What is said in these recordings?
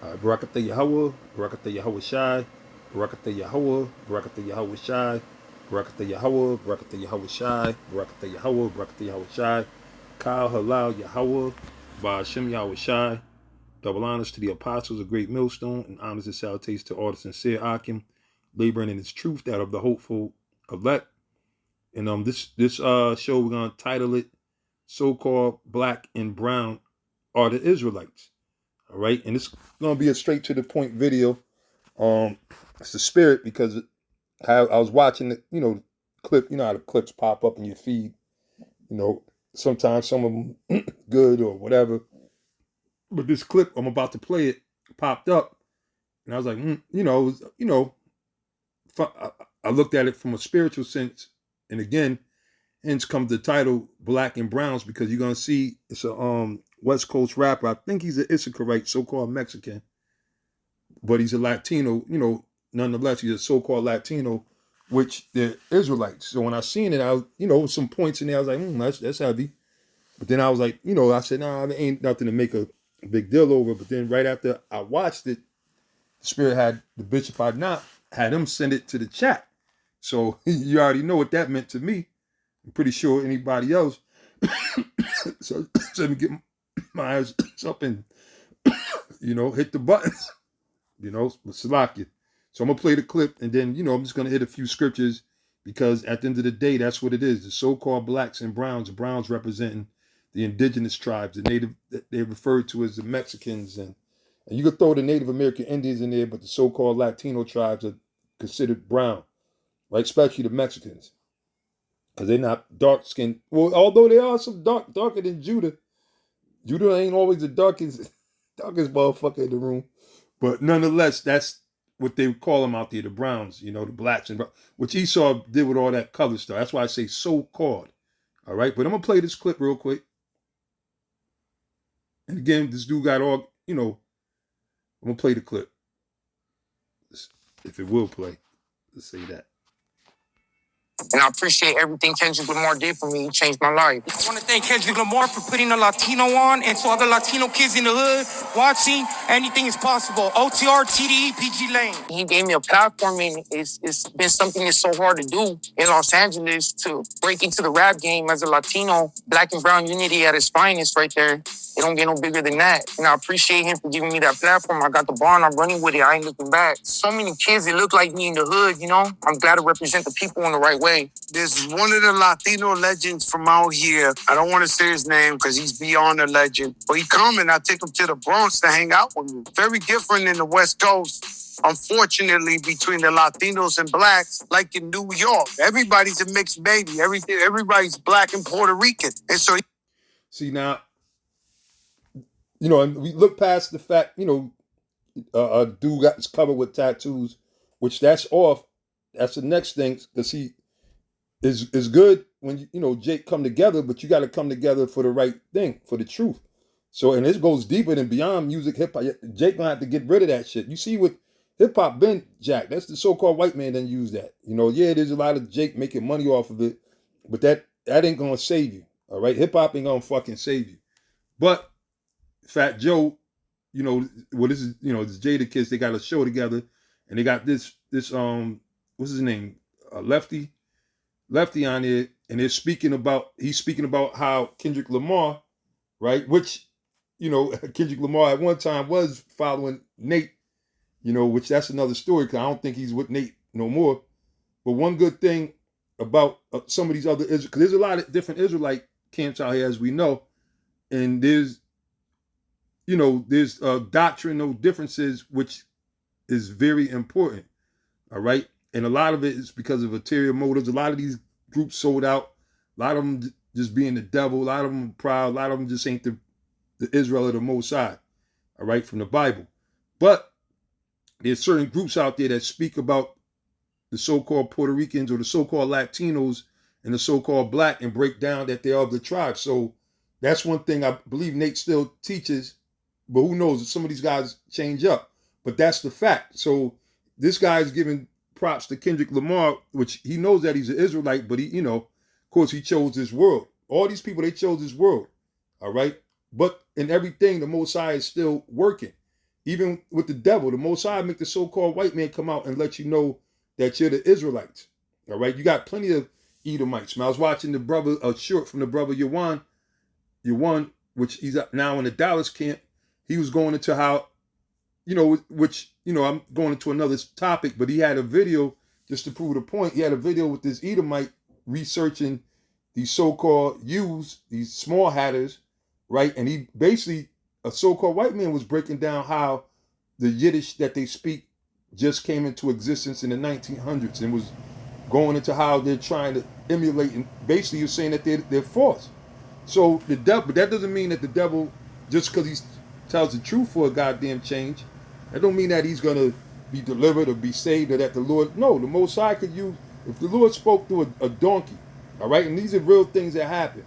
Barakatah Yahweh, Barakatah Yahweh Shai, Barakatah Yahweh, Barakatah Yahweh Shai, Barakatah Yahweh, Barakatah Yahweh Shai, Barakatah Yahweh, Barakatah Yahweh Shai, Kal Halal Yahweh, Ba'ashem Yahweh Shai. Double honors to the apostles of Great Millstone, and honors and salutations to all the sincere Akim, laboring in its truth, that of the hopeful elect. And this show, we're gonna title it "So-Called Black and Brown Are the Israelites." All right, and it's gonna be a straight to the point video. It's the spirit, because I was watching the clip. You know how the clips pop up in your feed. You know, sometimes some of them good or whatever, but this clip I'm about to play it popped up, and I was like, I looked at it from a spiritual sense, and again, hence comes the title "Black and Browns," because you're gonna see it's a West Coast rapper. I think he's an Issacharite, so-called Mexican, but he's a Latino. Nonetheless, he's a so-called Latino, which they're Israelites. So when I seen it, some points in there, I was like, that's heavy. But then I was like, I said, nah, there ain't nothing to make a big deal over. But then right after I watched it, the Spirit had the Bishop I not had him send it to the chat. So you already know what that meant to me. I'm pretty sure anybody else. So let me get my eyes up and hit the buttons. Salakia. So I'm gonna play the clip, and then I'm just gonna hit a few scriptures, because at the end of the day, that's what it is. The so-called blacks and browns, browns representing the indigenous tribes, the native that they referred to as the Mexicans, and you could throw the Native American Indians in there, but the so-called Latino tribes are considered brown, right? Especially the Mexicans, because they're not dark skinned. Well, although there are some darker than Judah. Judah ain't always the darkest motherfucker in the room. But nonetheless, that's what they call them out there, the browns, the blacks, and which Esau did with all that color stuff. That's why I say so-called. All right, but I'm gonna play this clip real quick. And again, this dude got all, I'm gonna play the clip. If it will play, let's say that. And I appreciate everything Kendrick Lamar did for me. He changed my life. I want to thank Kendrick Lamar for putting a Latino on, and to other Latino kids in the hood watching, anything is possible. OTR, TDE, PG Lane. He gave me a platform, and it's been something that's so hard to do in Los Angeles, to break into the rap game as a Latino. Black and brown unity at its finest right there. It don't get no bigger than that. And I appreciate him for giving me that platform. I got the ball and I'm running with it. I ain't looking back. So many kids that look like me in the hood, I'm glad to represent the people in the right way. There's one of the Latino legends from out here. I don't want to say his name because he's beyond a legend. But he come and I take him to the Bronx to hang out with me. Very different in the West Coast. Unfortunately, between the Latinos and blacks, like in New York, everybody's a mixed baby. Everybody's black and Puerto Rican. And so, see now, and we look past the fact, a dude got his covered with tattoos, which that's off. That's the next thing, because he is good when Jake come together, but you got to come together for the right thing, for the truth. So, and this goes deeper than beyond music, hip hop. Jake gonna have to get rid of that shit. You see what hip hop been, Jack? That's the so-called white man that use that. Yeah, there's a lot of Jake making money off of it, but that ain't gonna save you. All right, hip hop ain't gonna fucking save you. But Fat Joe, this is this Jada Kids. They got a show together, and they got this what's his name, Lefty on there, and he's speaking about how Kendrick Lamar, right? Which Kendrick Lamar at one time was following Nate, which that's another story, because I don't think he's with Nate no more. But one good thing about some of these other because there's a lot of different Israelite camps out here, as we know, and there's doctrinal differences, which is very important. All right. And a lot of it is because of ulterior motives. A lot of these groups sold out. A lot of them just being the devil. A lot of them proud. A lot of them just ain't the Israel of the Most High. All right. From the Bible. But there's certain groups out there that speak about the so-called Puerto Ricans or the so-called Latinos and the so-called black, and break down that they are of the tribe. So that's one thing I believe Nate still teaches. But who knows? Some of these guys change up. But that's the fact. So this guy is giving props to Kendrick Lamar, which he knows that he's an Israelite, but he, of course, he chose this world. All these people, they chose this world. All right. But in everything, the Most High is still working. Even with the devil, the Most High make the so-called white man come out and let you know that you're the Israelites. All right, you got plenty of Edomites. Man, I was watching the brother, a short from the brother Yawan, which he's now in the Dallas camp. He was going into how, I'm going into another topic, but he had a video just to prove the point. He had a video with this Edomite researching these so-called Jews, these small hatters, right? And he basically, a so-called white man was breaking down how the Yiddish that they speak just came into existence in the 1900s and was going into how they're trying to emulate, and basically you're saying that they're false. So the devil, but that doesn't mean that the devil, just because he tells the truth for a goddamn change, that don't mean that he's gonna be delivered or be saved or that the Lord. No, the Most High could use, if the Lord spoke through a donkey, all right, and these are real things that happen.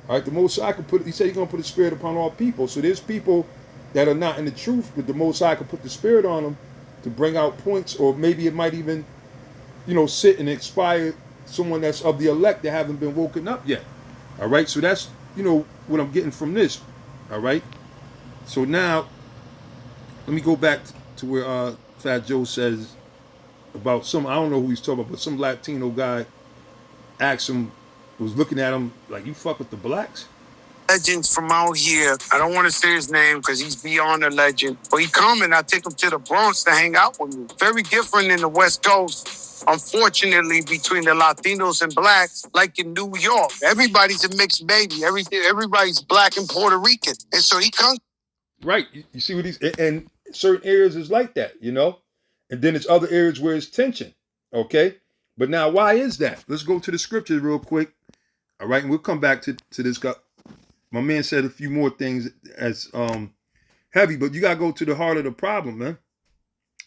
All right, the Most High could put. He said he's gonna put a spirit upon all people. So there's people that are not in the truth, but the Most High could put the spirit on them to bring out points, or maybe it might even, sit and inspire someone that's of the elect that haven't been woken up yet. All right, so that's what I'm getting from this. All right, so now let me go back to where Fat Joe says about some, I don't know who he's talking about, but some Latino guy asked him, was looking at him like, you fuck with the blacks? Legend from out here. I don't want to say his name because he's beyond a legend. But he come and I take him to the Bronx to hang out with me. Very different in the West Coast. Unfortunately, between the Latinos and blacks, like in New York, everybody's a mixed baby. Everybody's black and Puerto Rican. And so he comes. Right. You see what he's, and certain areas is like that, and then it's other areas where it's tension. Okay. But now, why is that? Let's go to the scriptures real quick. All right. And we'll come back to this guy. My man said a few more things as heavy, but you got to go to the heart of the problem, man.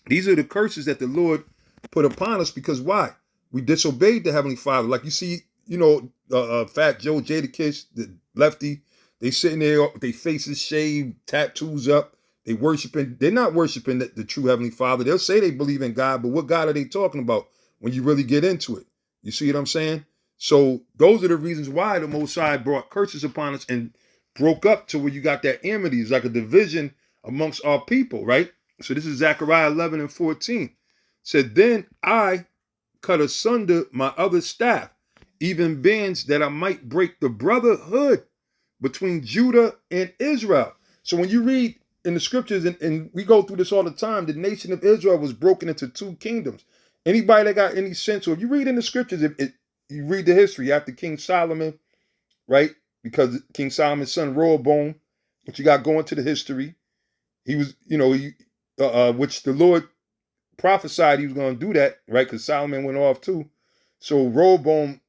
These are the curses that the Lord put upon us because why? We disobeyed the Heavenly Father. Like you see, Fat Joe, Jadakiss, the lefty, they sitting there with their faces shaved, tattoos up. They're not worshiping the true Heavenly Father. They'll say they believe in God, but what God are they talking about when you really get into it? You see what I'm saying? So those are the reasons why the Most High brought curses upon us and broke up to where you got that enmity. It's like a division amongst our people, right? So this is Zechariah 11 and 14. Said, then I cut asunder my other staff, even bands that I might break the brotherhood between Judah and Israel. So when you read in the scriptures, and we go through this all the time, the nation of Israel was broken into two kingdoms. Anybody that got any sense, or if you read in the scriptures, you read the history after King Solomon, right? Because King Solomon's son Rehoboam, what you got going to the history, he was, which the Lord prophesied he was going to do that, right? Because Solomon went off too. So Rehoboam,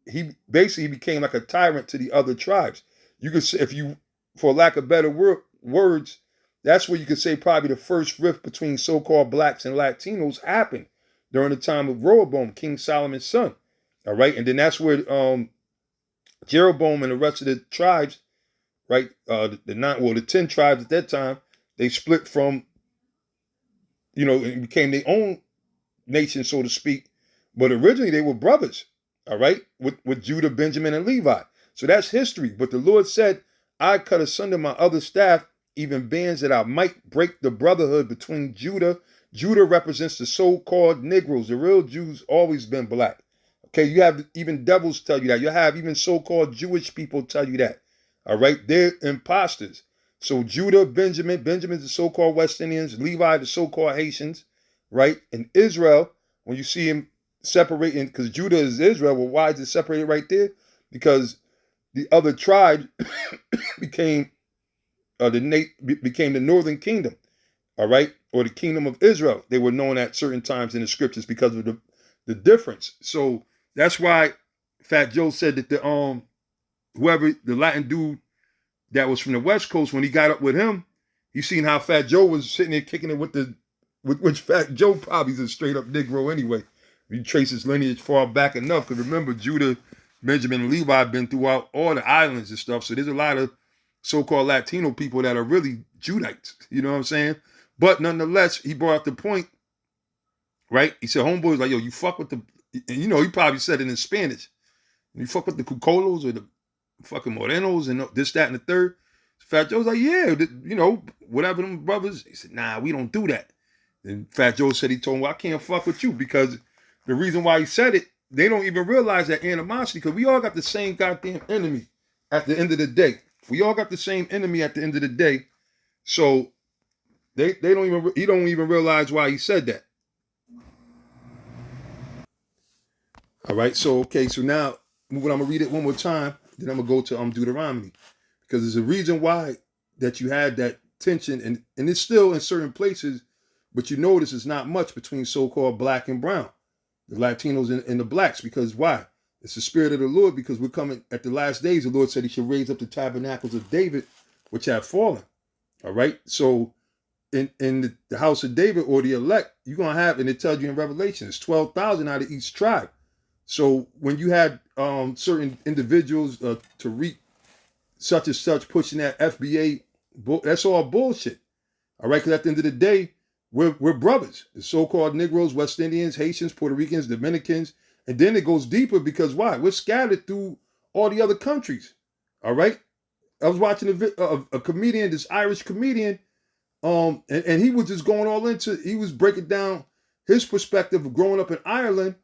he basically became like a tyrant to the other tribes. You could say, if you, for lack of better words, that's where you could say probably the first rift between so-called blacks and Latinos happened during the time of Rehoboam, King Solomon's son. All right, and then that's where Jeroboam and the rest of the tribes, right, the 10 tribes at that time, they split from, and became their own nation, so to speak. But originally they were brothers, all right, with Judah, Benjamin, and Levi. So that's history. But the Lord said, I cut asunder my other staff, even bands that I might break the brotherhood between Judah. Judah represents the so-called Negroes. The real Jews always been black. Okay, you have even devils tell you that. You have even so-called Jewish people tell you that. All right, they're imposters. So Judah, Benjamin's the so-called West Indians, Levi, the so-called Haitians, right? And Israel, when you see him separating, because Judah is Israel, well, why is it separated right there? Because the other tribe became became the northern kingdom, all right, or the kingdom of Israel. They were known at certain times in the scriptures because of the difference. So that's why Fat Joe said that the Latin dude that was from the West Coast, when he got up with him, you seen how Fat Joe was sitting there kicking it with which Fat Joe probably is a straight up Negro anyway. You trace his lineage far back enough, because remember, Judah, Benjamin, and Levi have been throughout all the islands and stuff. So there's a lot of so-called Latino people that are really Judites. You know what I'm saying? But nonetheless, he brought up the point, right? He said, homeboy was like, yo, you fuck with the, he probably said it in Spanish. You fuck with the Cucolos or the fucking Morenos and this, that, and the third. Fat Joe's like, yeah, you know, whatever them brothers. He said, nah, we don't do that. And Fat Joe said he told him, well, I can't fuck with you because the reason why he said it, they don't even realize that animosity because we all got the same goddamn enemy at the end of the day. We all got the same enemy at the end of the day. So they don't even, he don't even realize why he said that. All right. So, okay. So now I'm going to read it one more time. Then I'm going to go to Deuteronomy because there's a reason why that you had that tension and it's still in certain places, but you notice it's not much between so-called black and brown, the Latinos and the blacks, because why? It's the spirit of the Lord because we're coming at the last days. The Lord said he should raise up the tabernacles of David, which have fallen. All right. So in the house of David or the elect, you're going to have, and it tells you in Revelation, it's 12,000 out of each tribe. So when you had certain individuals, Tariq, such and such, pushing that FBA, that's all bullshit. All right, because at the end of the day, we're brothers. The so-called Negroes, West Indians, Haitians, Puerto Ricans, Dominicans, and then it goes deeper because why? We're scattered through all the other countries. All right, I was watching a comedian, this Irish comedian, and he was just going all into. He was breaking down his perspective of growing up in Ireland.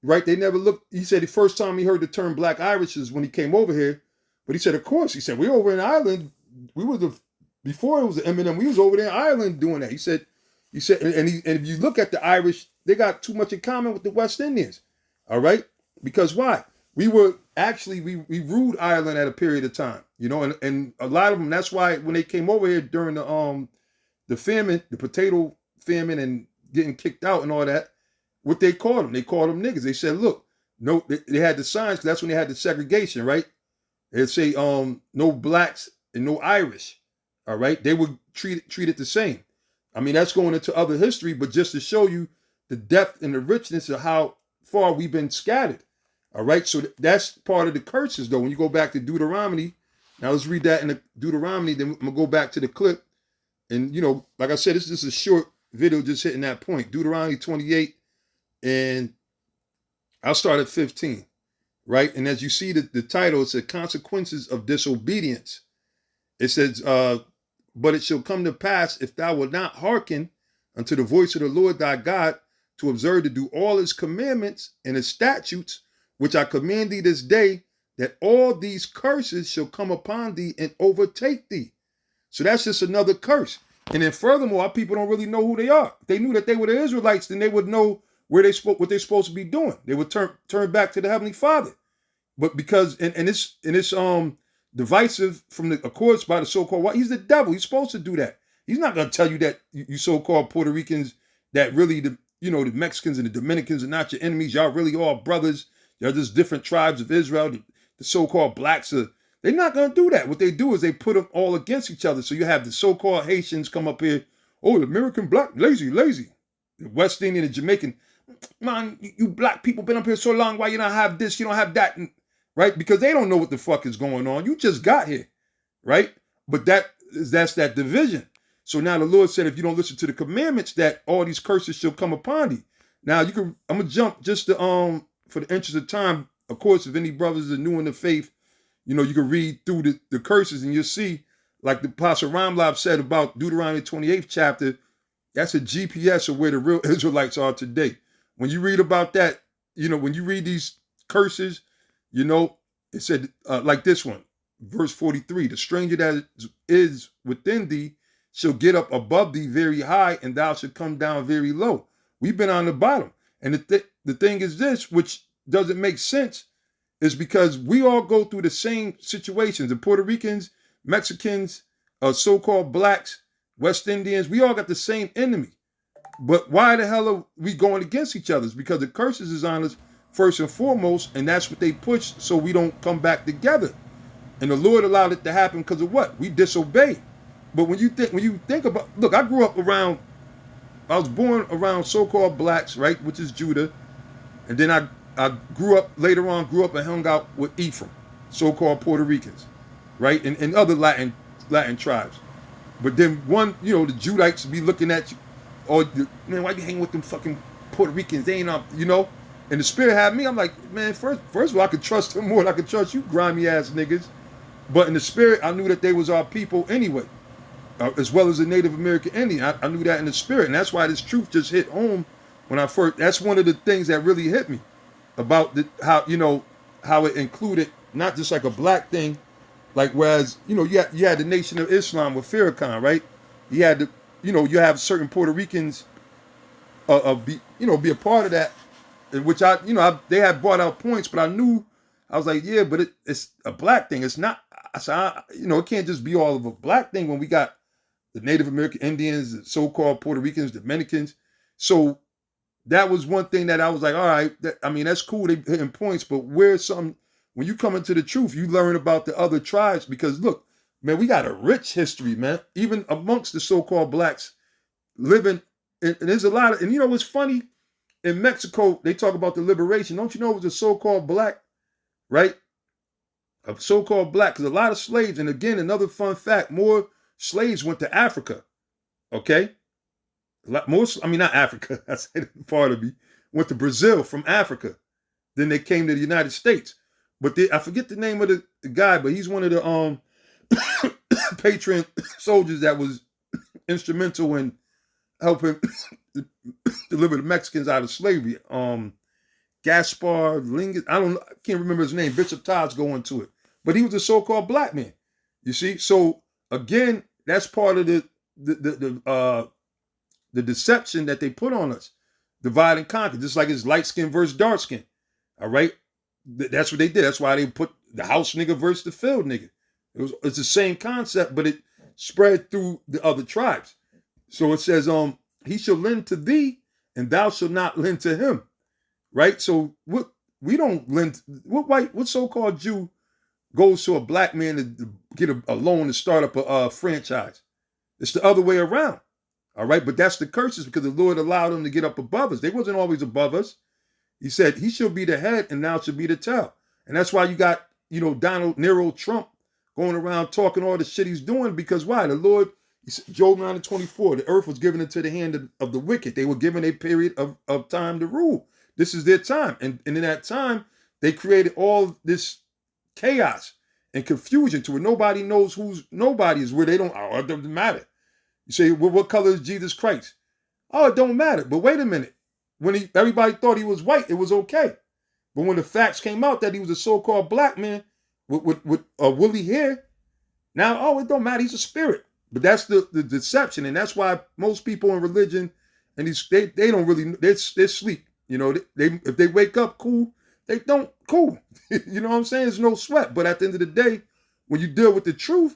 Right, they never looked. He said the first time he heard the term Black Irish is when he came over here. But he said, of course, he said, we're over in Ireland. We were before it was the Eminem, we was over there in Ireland doing that. He said, and if you look at the Irish, they got too much in common with the West Indians. All right. Because why? We were actually, we ruled Ireland at a period of time, you know, and a lot of them, that's why when they came over here during the famine, the potato famine and getting kicked out and all that, what they called them niggas. They said, look, no, they had the signs, because that's when they had the segregation, right? They'd say, no blacks and no Irish. All right. They would treat it the same. I mean, that's going into other history, but just to show you the depth and the richness of how far we've been scattered. All right. So that's part of the curses, though. When you go back to Deuteronomy, now let's read that in the Deuteronomy, then I'm going to go back to the clip. And, you know, like I said, this is just a short video just hitting that point. Deuteronomy 28, and I'll start at 15. Right. And as you see the title, it says consequences of disobedience. It says, but it shall come to pass if thou wilt not hearken unto the voice of the Lord thy God to observe to do all his commandments and his statutes, which I command thee this day, that all these curses shall come upon thee and overtake thee. So that's just another curse. And then furthermore, our people don't really know who they are. If they knew that they were the Israelites, then they would know what they're supposed to be doing. They would turn back to the Heavenly Father. But because and it's divisive from the Accords by the so-called white, he's the devil. He's supposed to do that. He's not going to tell you that you so-called Puerto Ricans, that really the Mexicans and the Dominicans are not your enemies. Y'all really all brothers. Y'all just different tribes of Israel. The so-called blacks are. They're not going to do that. What they do is they put them all against each other. So you have the so-called Haitians come up here. Oh, the American black, lazy. The West Indian and Jamaican. Man, you black people been up here so long. Why you don't have this? You don't have that. Right? Because they don't know what the fuck is going on. You just got here. Right? But that's that division. So now the Lord said, if you don't listen to the commandments, that all these curses shall come upon thee. Now I'm going to jump just to, for the interest of time. Of course, if any brothers are new in the faith, you can read through the curses and you'll see, like the Apostle Ramlab said about Deuteronomy 28th chapter, that's a GPS of where the real Israelites are today. When you read about that, when you read these curses, it said like this one, verse 43, the stranger that is within thee shall get up above thee very high, and thou shalt come down very low. We've been on the bottom. And the thing is this, which doesn't make sense, is because we all go through the same situations. The Puerto Ricans, Mexicans, so-called blacks, West Indians, we all got the same enemy. But why the hell are we going against each other? It's because the curses is on us first and foremost, and that's what they push so we don't come back together. And the Lord allowed it to happen because of what? We disobeyed. But when you think about, look, I was born around so-called blacks, right, which is Judah, and then I grew up and hung out with Ephraim, so-called Puerto Ricans, right, and other Latin tribes. But then the Judites be looking at you, man, why you hanging with them fucking Puerto Ricans? They ain't up, And the Spirit had me. I'm like, man, first of all, I could trust him more than I could trust you grimy ass niggas. But in the spirit, I knew that they was our people anyway, as well as the Native American Indian. I knew that in the spirit, and that's why this truth just hit home when I first. That's one of the things that really hit me about how how it included not just like a black thing, like whereas you had the Nation of Islam with Farrakhan, right? You had the you have certain Puerto Ricans be a part of that, in which they had brought out points, but I knew I was like, yeah, but it's a black thing. It's not. I said, it can't just be all of a black thing when we got the Native American Indians, the so-called Puerto Ricans, Dominicans. So that was one thing that I was like, all right, that's cool. They hitting points, but where's some? When you come into the truth, you learn about the other tribes because look, man, we got a rich history, man. Even amongst the so-called blacks living, and there's a lot of, and what's funny? In Mexico, they talk about the liberation. Don't you know it was a so-called black, right? A so-called black, because a lot of slaves, and again, another fun fact, more slaves went to Africa, okay? A lot more, not Africa, I said part of me, went to Brazil from Africa. Then they came to the United States. But I forget the name of the guy, but he's one of the patron soldiers that was instrumental in helping deliver the Mexicans out of slavery. Gaspar Lingus, I can't remember his name. Bishop Todd's going to it. But he was a so-called black man. You see? So again, that's part of the deception that they put on us. Divide and conquer, just like it's light skin versus dark skin. All right? That's what they did. That's why they put the house nigga versus the field nigga. It's the same concept, but it spread through the other tribes. So it says, he shall lend to thee, and thou shalt not lend to him. Right? So we don't lend. What so-called Jew goes to a black man to get a loan to start up a franchise? It's the other way around. All right, but that's the curses because the Lord allowed them to get up above us. They wasn't always above us. He said, he shall be the head and thou shall be the tail. And that's why you got, Donald Nero Trump going around talking all the shit he's doing because why? The Lord, Job 9:24, the earth was given into the hand of the wicked. They were given a period of time to rule. This is their time. And in that time, they created all this chaos and confusion to where nobody knows who's nobody is, where they don't, it doesn't matter. You say, well, what color is Jesus Christ? Oh, it don't matter. But wait a minute. When everybody thought he was white, it was okay. But when the facts came out that he was a so-called black man with woolly hair, now, it don't matter. He's a spirit. But that's the deception. And that's why most people in religion, and they don't really, they're sleep. If they wake up, cool. They don't, cool. You know what I'm saying? There's no sweat. But at the end of the day, when you deal with the truth,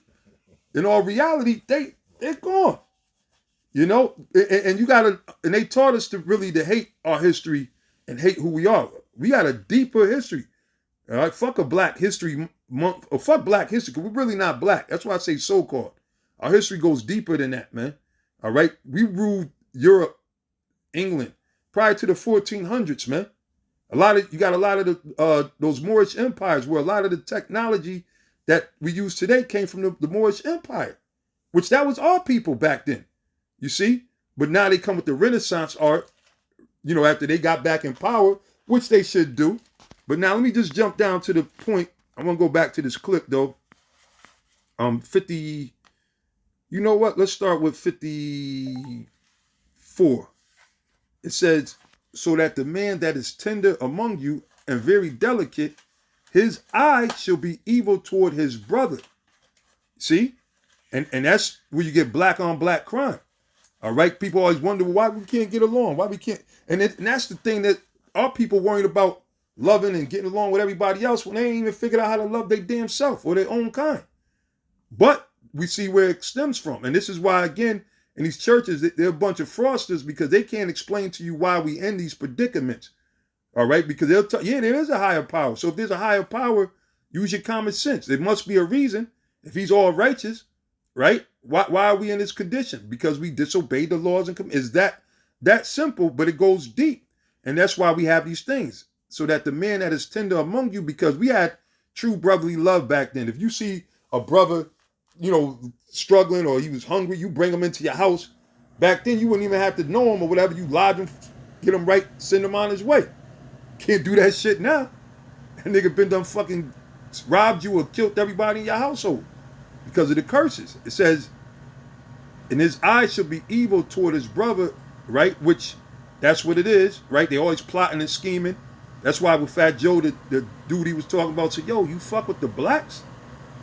in all reality, they're gone. And you gotta, and they taught us to hate our history and hate who we are. We got a deeper history. All right, fuck a Black History Month, or fuck Black history, because we're really not black. That's why I say so-called. Our history goes deeper than that, man. All right, we ruled Europe, England, prior to the 1400s, man. You got a lot of those Moorish empires where a lot of the technology that we use today came from the Moorish Empire, which that was our people back then. You see? But now they come with the Renaissance art, after they got back in power, which they should do. But now let me just jump down to the point. I want to go back to this clip, though. 50, you know what? Let's start with 54. It says, so that the man that is tender among you and very delicate, his eye shall be evil toward his brother. See? And that's where you get black on black crime. All right, people always wonder why we can't get along, why we can't, and that's the thing that our people worried about loving and getting along with everybody else when they ain't even figured out how to love their damn self or their own kind. But we see where it stems from, and this is why, again, in these churches, they're a bunch of fraudsters because they can't explain to you why we in these predicaments. All right, because they'll tell you, there is a higher power. So if there's a higher power, use your common sense. There must be a reason. If he's all righteous, right? Why are we in this condition? Because we disobeyed the laws and is that simple, but it goes deep. And that's why we have these things. So that the man that is tender among you, because we had true brotherly love back then. If you see a brother, struggling or he was hungry, you bring him into your house. Back then, you wouldn't even have to know him or whatever. You lodge him, get him right, send him on his way. Can't do that shit now. That nigga been done fucking robbed you or killed everybody in your household because of the curses. It says, and his eyes shall be evil toward his brother, right? Which that's what it is, right? They always plotting and scheming. That's why with Fat Joe, the dude he was talking about said, yo, you fuck with the blacks?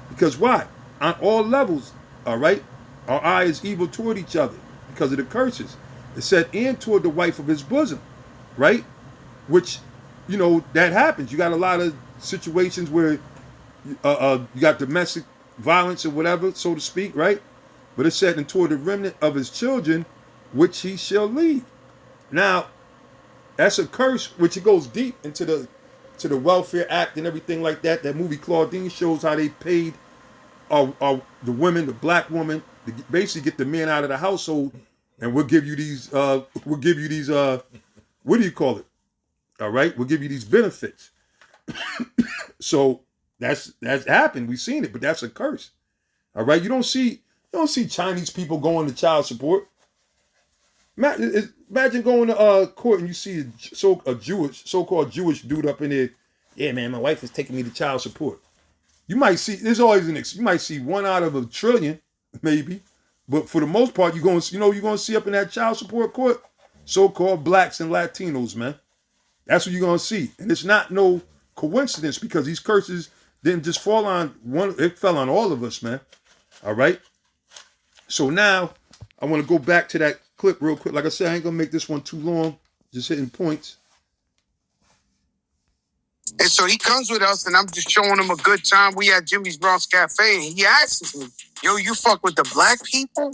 Because why? On all levels, all right, our eye is evil toward each other because of the curses. It said, and toward the wife of his bosom, right? Which, that happens. You got a lot of situations where you got domestic violence or whatever, so to speak, right? But it said, and toward the remnant of his children, which he shall leave. Now, that's a curse, which it goes deep into the Welfare Act and everything like that. That movie Claudine shows how they paid the women, the black woman, to basically get the men out of the household, and we'll give you these. What do you call it? All right, we'll give you these benefits. So that's happened. We've seen it, but that's a curse. All right, you don't see Chinese people going to child support. Imagine going to court and you see a so-called Jewish dude up in there. Yeah, man, my wife is taking me to child support. You might see, there's always you might see one out of a trillion, maybe, but for the most part, you're going to see up in that child support court, so-called blacks and Latinos, man. That's what you're going to see, and it's not no coincidence because these curses didn't just fall on one; it fell on all of us, man. All right. So now I want to go back to that clip real quick. Like I said, I ain't gonna make this one too long. Just hitting points. And so he comes with us, and I'm just showing him a good time. We at Jimmy's Bronx Cafe, and he asks me, yo, you fuck with the black people?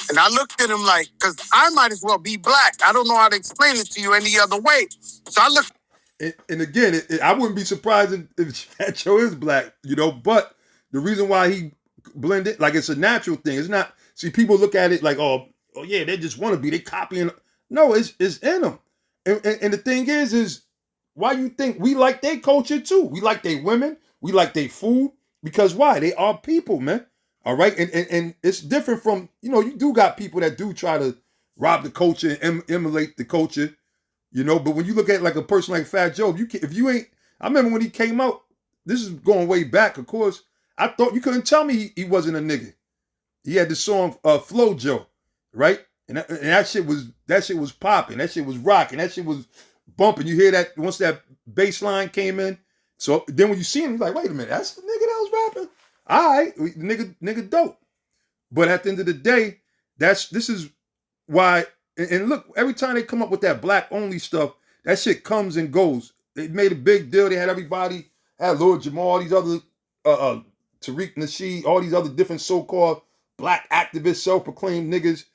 And I looked at him like, because I might as well be black. I don't know how to explain it to you any other way. So I looked. And again, I wouldn't be surprised if Fat Joe is black, but the reason why he blended, like it's a natural thing. It's not, see, people look at it like, oh yeah, they just want to be, they copying. No, it's in them. And the thing is why you think we like their culture too? We like their women, we like their food, because why? They are people, man. All right, and it's different from, you do got people that do try to rob the culture and emulate the culture, but when you look at like a person like Fat Joe, if you ain't, I remember when he came out, this is going way back, of course, I thought you couldn't tell me he wasn't a nigga. He had the song Flow Joe, right? And that shit was popping, that shit was rocking, that shit was bumping. You hear that once that bass line came in. So then when you see him, you're like, wait a minute, that's the nigga that was rapping. All right, nigga dope. But at the end of the day, this is why. And look, every time they come up with that black only stuff, that shit comes and goes. They made a big deal. They had everybody, had Lord Jamal, all these other Tariq Nasheed, all these other different so-called black activists, self-proclaimed niggas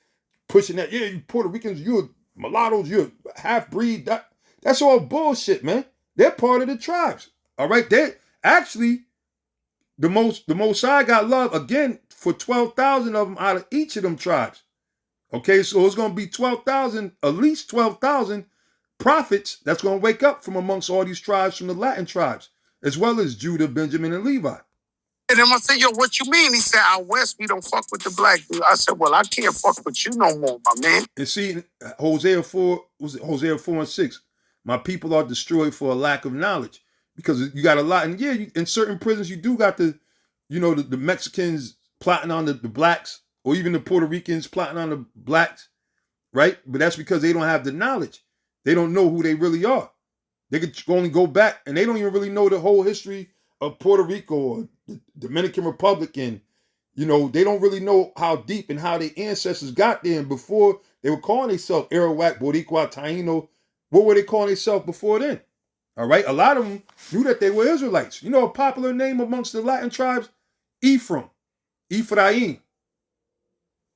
pushing that. Yeah, you Puerto Ricans, you're mulattoes, you're half-breed. That's all bullshit, man. They're part of the tribes. All right, they actually the most I got love again for 12,000 of them out of each of them tribes. Okay, so it's gonna be 12,000, at least 12,000 prophets that's gonna wake up from amongst all these tribes from the Latin tribes, as well as Judah, Benjamin, and Levi. And then I said, yo, what you mean? He said, out west, we don't fuck with the black dude. I said, well, I can't fuck with you no more, my man. And see, Hosea 4:6? My people are destroyed for a lack of knowledge. Because you got a lot, and yeah, in certain prisons, you do got the Mexicans plotting on the blacks, or even the Puerto Ricans plotting on the blacks, right? But that's because they don't have the knowledge. They don't know who they really are. They could only go back, and they don't even really know the whole history of Puerto Rico or the Dominican Republic, and they don't really know how deep and how their ancestors got there. And before they were calling themselves Arawak, Boricua, Taino, what were they calling themselves before then? All right, a lot of them knew that they were Israelites. A popular name amongst the Latin tribes? Ephraim.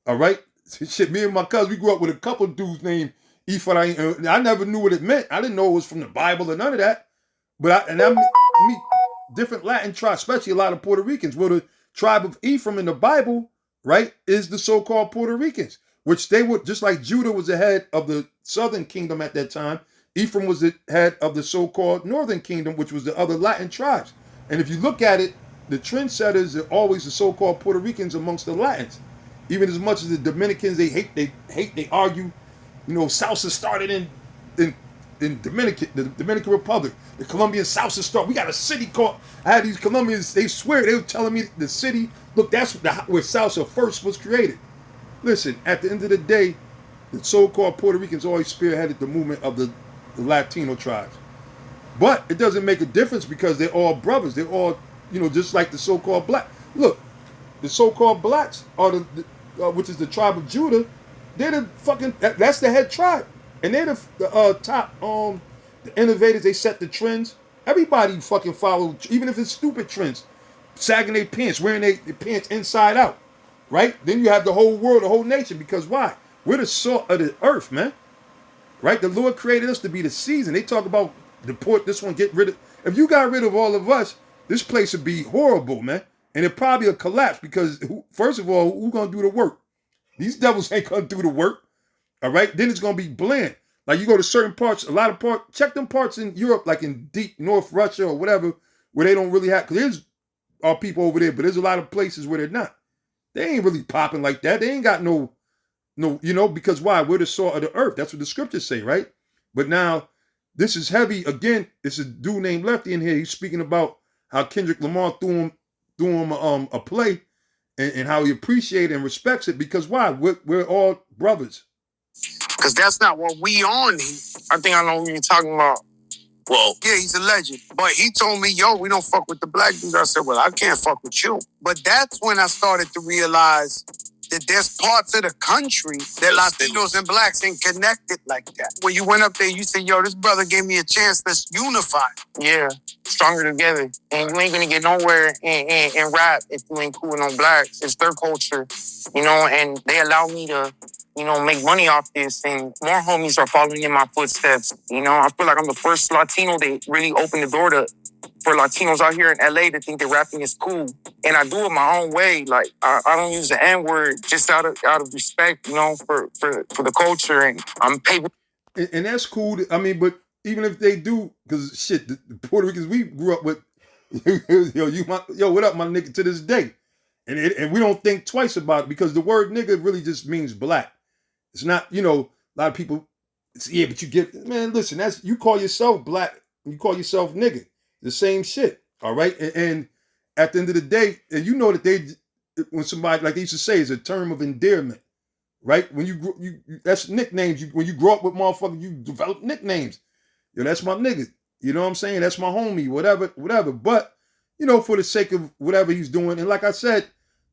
All right, shit. Me and my cousin, we grew up with a couple of dudes named Ephraim. I never knew what it meant. I didn't know it was from the Bible or none of that. But I meet different Latin tribes, especially a lot of Puerto Ricans. Well, the tribe of Ephraim in the Bible, right, is the so-called Puerto Ricans, which they were just like Judah was the head of the southern kingdom at that time. Ephraim was the head of the so-called northern kingdom, which was the other Latin tribes. And if you look at it, the trendsetters are always the so-called Puerto Ricans amongst the Latins. Even as much as the Dominicans, they argue. Salsa started in in the Dominican Republic, the Colombian South is starting. We got a city called. I had these Colombians. They swear they were telling me the city. Look, that's where Salsa first was created. Listen, at the end of the day, the so-called Puerto Ricans always spearheaded the movement of the Latino tribes. But it doesn't make a difference because they're all brothers. They're all, just like the so-called black. Look, the so-called blacks are which is the tribe of Judah. They're the fucking. That's the head tribe, and they're the top the innovators. They set the trends. Everybody fucking follow, even if it's stupid trends. Sagging their pants, wearing their pants inside out, right? Then you have the whole world, the whole nation. Because why? We're the salt of the earth, man. Right? The Lord created us to be the season. They talk about deport this one, get rid of. If you got rid of all of us, this place would be horrible, man. And it probably will collapse because, first of all, who's going to do the work? These devils ain't going to do the work. All right? Then it's going to be bland. Like you go to certain parts, a lot of parts, check them parts in Europe, like in deep North Russia or whatever, where they don't really have, because there's our people over there, but there's a lot of places where they're not. They ain't really popping like that. They ain't got no, because why? We're the salt of the earth. That's what the scriptures say, right? But now, this is heavy. Again, it's a dude named Lefty in here. He's speaking about how Kendrick Lamar threw him a play and how he appreciates and respects it. Because why? We're all brothers. Because that's not what we on. I think I know who you're talking about. Well, yeah, he's a legend. But he told me, yo, we don't fuck with the black dudes. I said, well, I can't fuck with you. But that's when I started to realize that there's parts of the country that Latinos and blacks ain't connected like that. When you went up there, you said, yo, this brother gave me a chance. Let's unify. Yeah, stronger together. And you ain't gonna get nowhere in rap if you ain't cool with no blacks. It's their culture, and they allow me to make money off this, and more homies are following in my footsteps. I feel like I'm the first Latino that really opened the door for Latinos out here in LA to think that rapping is cool. And I do it my own way. Like, I don't use the N-word just out of respect, for the culture. And I'm paid. And that's cool. I mean, but even if they do, because shit, the Puerto Ricans we grew up with, what up, my nigga, to this day. And we don't think twice about it because the word nigga really just means black. It's not, a lot of people, but you get, man, listen, you call yourself black, you call yourself nigga. The same shit, all right? And at the end of the day, and you know that when somebody, like they used to say, is a term of endearment, right? When you that's nicknames. When you grow up with motherfuckers, you develop nicknames. That's my nigga. You know what I'm saying? That's my homie, whatever. But, for the sake of whatever he's doing, and like I said,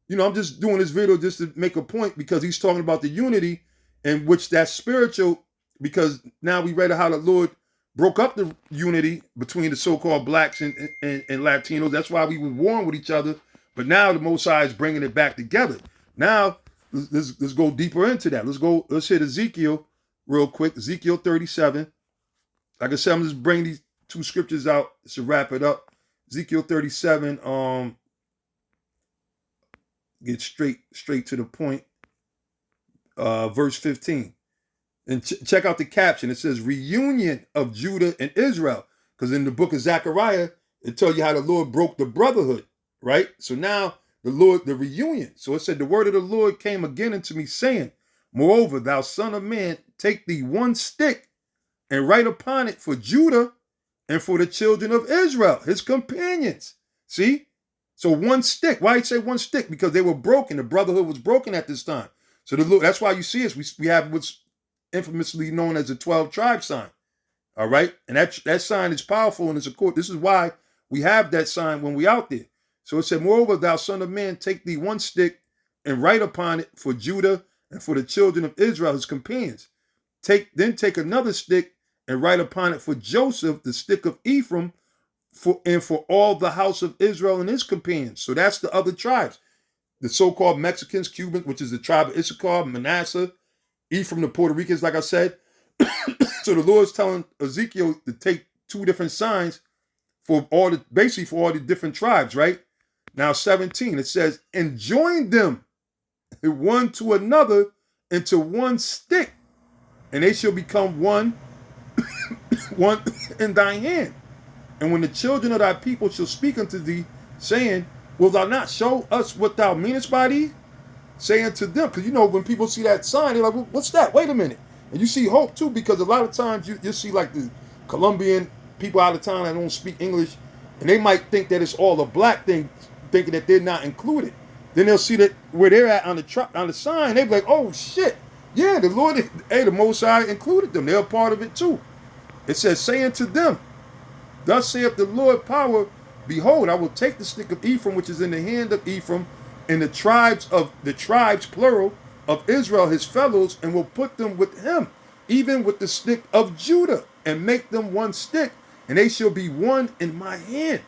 I'm just doing this video just to make a point because he's talking about the unity in which that's spiritual, because now we read how the Lord broke up the unity between the so-called blacks and Latinos. That's why we were warring with each other. But now the Most High is bringing it back together. Now, let's go deeper into that. Let's hit Ezekiel real quick. Ezekiel 37. Like I said, I'm just bringing these two scriptures out to wrap it up. Ezekiel 37, get straight to the point. Verse 15. And check out the caption. It says, reunion of Judah and Israel. Because in the book of Zechariah, it tells you how the Lord broke the brotherhood, right? So now the reunion. So it said, the word of the Lord came again unto me, saying, moreover, thou son of man, take thee one stick and write upon it for Judah and for the children of Israel, his companions. See? So one stick. Why he say one stick? Because they were broken. The brotherhood was broken at this time. So that's why you see us. We have what's infamously known as the 12 tribe sign. All right. And that sign is powerful and it's a court. This is why we have that sign when we out there. So it said, moreover, thou son of man, take thee one stick and write upon it for Judah and for the children of Israel, his companions. Take another stick and write upon it for Joseph, the stick of Ephraim, for all the house of Israel and his companions. So that's the other tribes. The so-called Mexicans, Cubans, which is the tribe of Issachar, Manasseh, Ephraim, the Puerto Ricans, like I said. So the Lord's telling Ezekiel to take two different signs for all the different tribes, right? Now 17, it says, and join them one to another into one stick, and they shall become one in thy hand. And when the children of thy people shall speak unto thee, saying, will thou not show us what thou meanest by thee? Say unto them, because when people see that sign, they're like, well, what's that? Wait a minute. And you see hope too, because a lot of times you see like the Colombian people out of town that don't speak English, and they might think that it's all a black thing, thinking that they're not included. Then they'll see that where they're at on the sign, they be like, oh shit, yeah, the Lord, hey, the Most High included them. They're a part of it too. It says, saying to them, thus saith the Lord power, behold, I will take the stick of Ephraim, which is in the hand of Ephraim, and the tribes, plural, of Israel, his fellows, and will put them with him, even with the stick of Judah, and make them one stick, and they shall be one in my hand.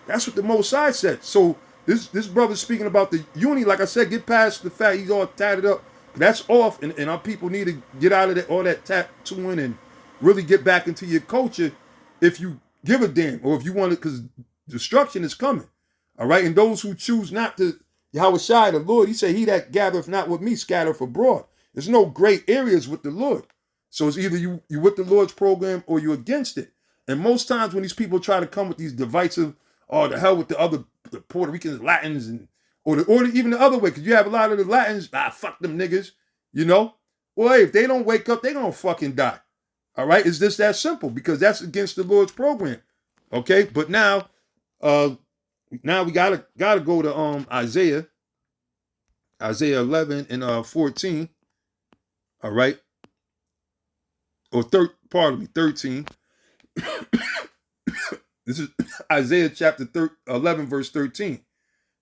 That's what the Most High said. So this brother's speaking about the unity. Like I said, get past the fact he's all tatted up. That's off, and our people need to get out of all that tattooing and really get back into your culture if you give a damn, or if you want it, because destruction is coming. All right, and those who choose not to, Yahweh Shai, the Lord, he said, he that gathereth not with me scattereth abroad. There's no gray areas with the Lord. So it's either you with the Lord's program or you against it. And most times when these people try to come with these divisive, oh, the hell with the Puerto Ricans, Latins, and or even the other way, because you have a lot of the Latins, fuck them niggas, you know? Well, hey, if they don't wake up, they're going to fucking die. All right? It's just that simple, because that's against the Lord's program. Okay? But now we gotta go to Isaiah 11 and 14. All right? Or 13. This is Isaiah chapter 11, verse 13.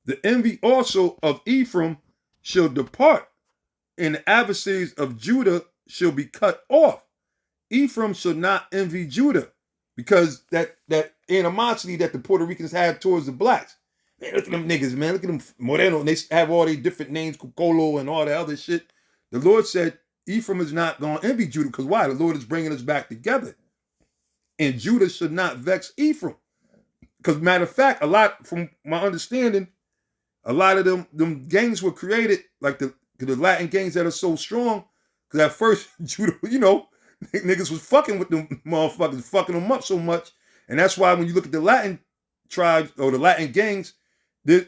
The envy also of Ephraim shall depart, and the adversaries of Judah shall be cut off. Ephraim shall not envy Judah, because that animosity that the Puerto Ricans had towards the blacks. Man, look at them niggas, man. Look at them Moreno, and they have all these different names, Cocolo and all that other shit. The Lord said Ephraim is not going to envy Judah, because why? The Lord is bringing us back together. And Judah should not vex Ephraim. Because matter of fact, a lot, from my understanding, a lot of them gangs were created, like the Latin gangs that are so strong, because at first, Judah, niggas was fucking with them motherfuckers, fucking them up so much. And that's why when you look at the Latin tribes or the Latin gangs, they're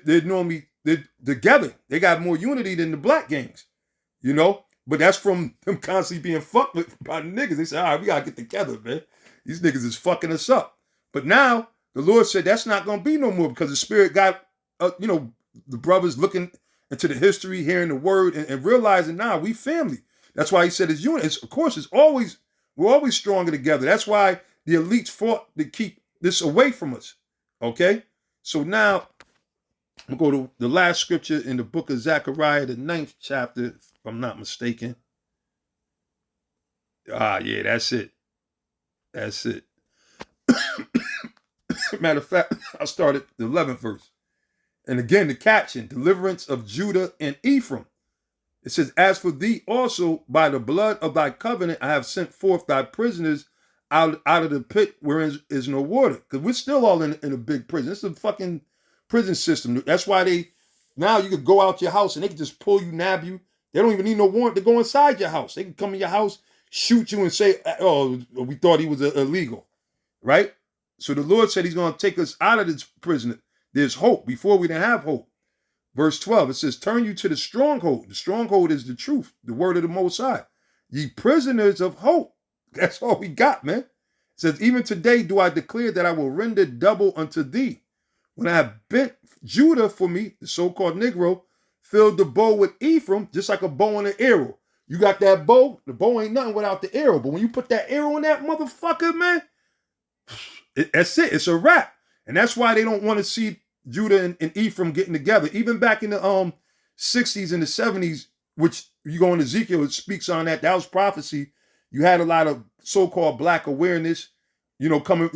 together. They got more unity than the black gangs, But that's from them constantly being fucked with by the niggas. They say, all right, we gotta get together, man. These niggas is fucking us up. But now, the Lord said that's not gonna be no more, because the Spirit got, the brothers looking into the history, hearing the word, and realizing, we family. That's why he said it's unity. Of course, we're always stronger together. That's why the elites fought to keep this away from us. Okay? So now, we'll go to the last scripture in the book of Zechariah, the 9th chapter, if I'm not mistaken. Yeah, that's it. That's it. Matter of fact, I started the 11th verse. And again, the caption, deliverance of Judah and Ephraim. It says, as for thee also, by the blood of thy covenant, I have sent forth thy prisoners out of the pit wherein is no water. Because we're still all in a big prison. It's a fucking prison system. That's why now you could go out your house and they can just pull you, nab you. They don't even need no warrant to go inside your house. They can come in your house, shoot you, and say, oh, we thought he was illegal. Right? So the Lord said he's going to take us out of this prison. There's hope. Before we didn't have hope. Verse 12, it says, turn you to the stronghold. The stronghold is the truth, the word of the Most High. Ye prisoners of hope. That's all we got, man. It says, even today do I declare that I will render double unto thee. When I have bent Judah for me, the so-called Negro, filled the bow with Ephraim, just like a bow and an arrow. You got that bow, the bow ain't nothing without the arrow. But when you put that arrow in that motherfucker, man, that's it. It's a wrap. And that's why they don't want to see Judah and Ephraim getting together. Even back in the 60s and the 70s, which you go in Ezekiel, it speaks on that. That was prophecy. You had a lot of so-called black awareness, coming,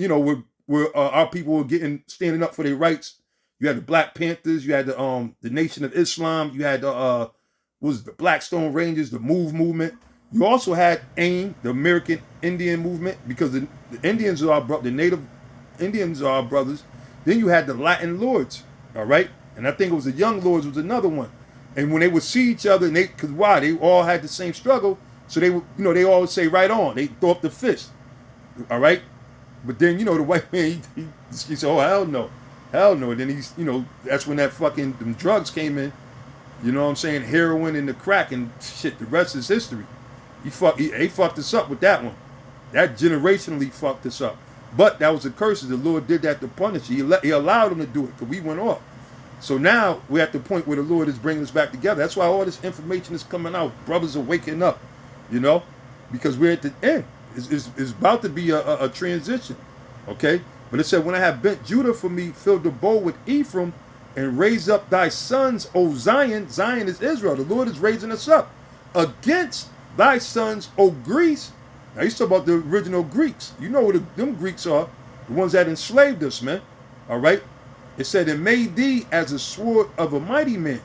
where our people were standing up for their rights. You had the Black Panthers. You had the Nation of Islam. You had the Blackstone Rangers, the MOVE movement. You also had AIM, the American Indian movement, because the Indians are the Native Indians are our brothers. Then you had the Latin Lords, all right? And I think it was the Young Lords was another one. And when they would see each other, because why? They all had the same struggle, so they would, they all would say, right on. They throw up the fist, all right? But then, the white man, he said, oh, hell no. Hell no. And then he's, that's when that fucking them drugs came in. You know what I'm saying? Heroin and the crack and shit. The rest is history. They fucked us up with that one. That generationally fucked us up. But that was a curse. The Lord did that to punish you. He allowed them to do it because we went off. So now we're at the point where the Lord is bringing us back together. That's why all this information is coming out. Brothers are waking up, you know, because we're at the end. It's about to be a transition, okay? But it said, when I have bent Judah for me, filled the bow with Ephraim, and raised up thy sons, O Zion. Zion is Israel. The Lord is raising us up against thy sons, O Greece. Now he's talking about the original Greeks. You know what them Greeks are, the ones that enslaved us, man. All right? It said, and made thee as a sword of a mighty man.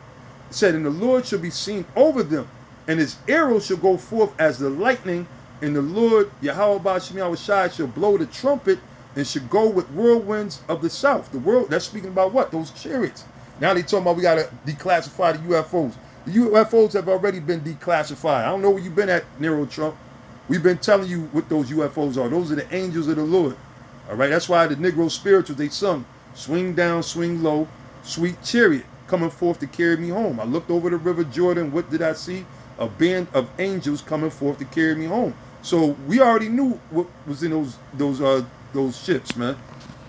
It said, and the Lord shall be seen over them, and his arrow shall go forth as the lightning, and the Lord, Yahweh Shai, shall blow the trumpet, and should go with whirlwinds of the south. The world, that's speaking about what? Those chariots. Now they talking about we got to declassify the UFOs. The UFOs have already been declassified. I don't know where you've been at, Nero Trump. We've been telling you what those UFOs are. Those are the angels of the Lord. All right, that's why the Negro spirituals, they sung, swing down, swing low, sweet chariot, coming forth to carry me home. I looked over the river Jordan. What did I see? A band of angels coming forth to carry me home. So we already knew what was in those ships, man.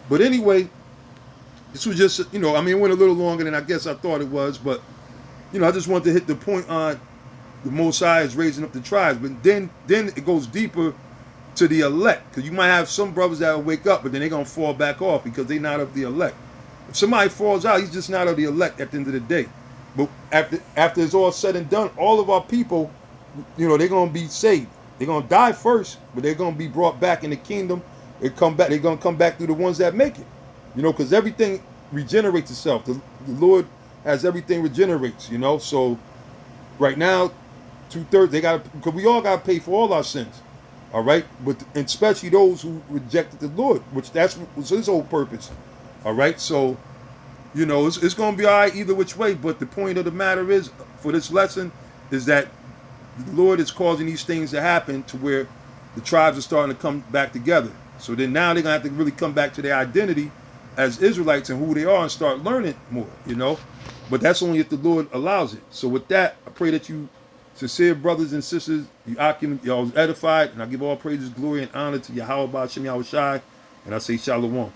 But anyway, this was just, you know, I mean, it went a little longer than I guess I thought it was, but, you know, I just wanted to hit the point on the Most High is raising up the tribes. But then it goes deeper to the elect, because you might have some brothers that will wake up, but then they're going to fall back off because they're not of the elect. If somebody falls out, he's just not of the elect at the end of the day. But after it's all said and done, all of our people, you know, they're going to be saved. They're going to die first, but they're going to be brought back in the kingdom. They're going to come back through the ones that make it. You know, because everything regenerates itself. The Lord has everything regenerates, you know. So right now, 2/3, they got to, because we all got to pay for all our sins. All right? But especially those who rejected the Lord, which that's was his whole purpose. All right? So, you know, it's going to be all right either which way. But the point of the matter is, for this lesson, is that the Lord is causing these things to happen to where the tribes are starting to come back together. So then now they're going to have to really come back to their identity as Israelites and who they are and start learning more, you know. But that's only if the Lord allows it. So with that, I pray that you, sincere brothers and sisters, y'all was edified, and I give all praises, glory, and honor to Yahweh Ba'Shem Yahushai, and I say Shalom.